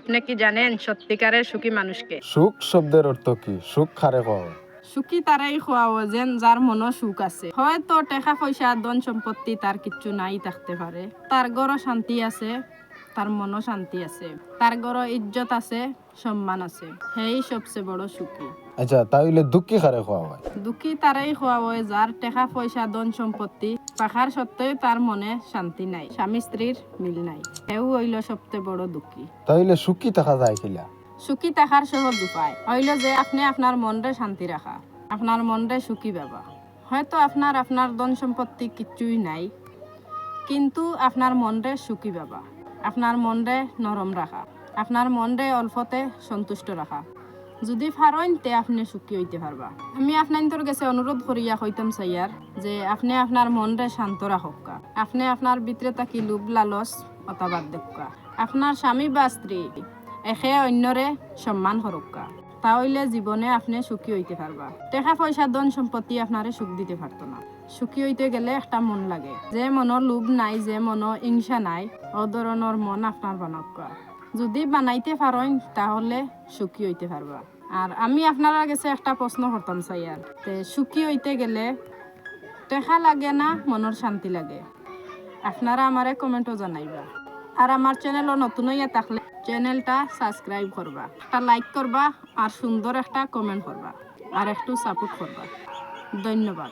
আপনি কি জানেন সত্যিকারের সুখী মানুষকে? সুখ শব্দের অর্থ কি? সুখ খারে কও। সুখী তারাই খোয়াও যেন যার মনে সুখ আছে। হয়তো টাকা পয়সা ধন সম্পত্তি তার কিছু নাই থাকতে পারে, তার ঘরও শান্তি আছে, তার মনও শান্তি আছে, তার ঘরও ইজ্জত আছে, সম্মান আছে, সেই সবচেয়ে বড় সুখী। আচ্ছা তাইলে দুঃখী খারে কোয়া হয়। দুঃখী তারাই খোয়াও যার টাকা পয়সা ধন সম্পত্তি পাখার সত্ত্বেও তার মনে শান্তি নাই, স্বামী স্ত্রীর মিল নাই, এও হইল সবচেয়ে বড় দুঃখী। তাইলে সুখী থাকা যায় কিলা? সুখী থাকার সহজ উপায় হইল যে আপনি আপনার মনরে শান্তি রাখা, আপনার মনরে সুখী বাবা। হয়তো আপনার ধন সম্পত্তি কিছুই নাই, কিন্তু আপনার মনরে সুখী বাবা, আপনার মনরে নরম রাখা, আপনার মনরে অল্পতে সন্তুষ্ট রাখা। যদি পারেন তে আপনি সুখী হইতে পারবা। আমি আপনার কাছে অনুরোধ করিয়া হইতাম চাইয়ার যে আপনি আপনার মনরে শান্ত রাখা, আপনি আপনার ভিতরে থাকি লোভ লালচ অতাবাদ দেখা, আপনার স্বামী বা স্ত্রী একে অন্যরে সম্মান করুকা, তাহলে জীবনে আপনি সুখী হইতে পারবা। টাকা পয়সা ধন সম্পত্তি আপনারে সুখ দিতে পারতো না। সুখী হইতে গেলে একটা মন লাগে, যে মনো লোভ নাই, যে মনো হিংসা নাই, ও ধরনের মন আপনার বানাকা। যদি বানাইতে পারেন তাহলে সুখী হইতে পারবা। আর আমি আপনারা কাছে একটা প্রশ্ন করতাম চাইয়ার, সুখী হইতে গেলে টাকা লাগে না মনের শান্তি লাগে? আপনারা আমারে কমেন্টও জানাইবা। আর আমার চ্যানেলও নতুন হইয়া থাকলে চ্যানেলটা সাবস্ক্রাইব করবা, একটা লাইক করবা, আর সুন্দর একটা কমেন্ট করবা, আর একটু সাপোর্ট করবা। ধন্যবাদ।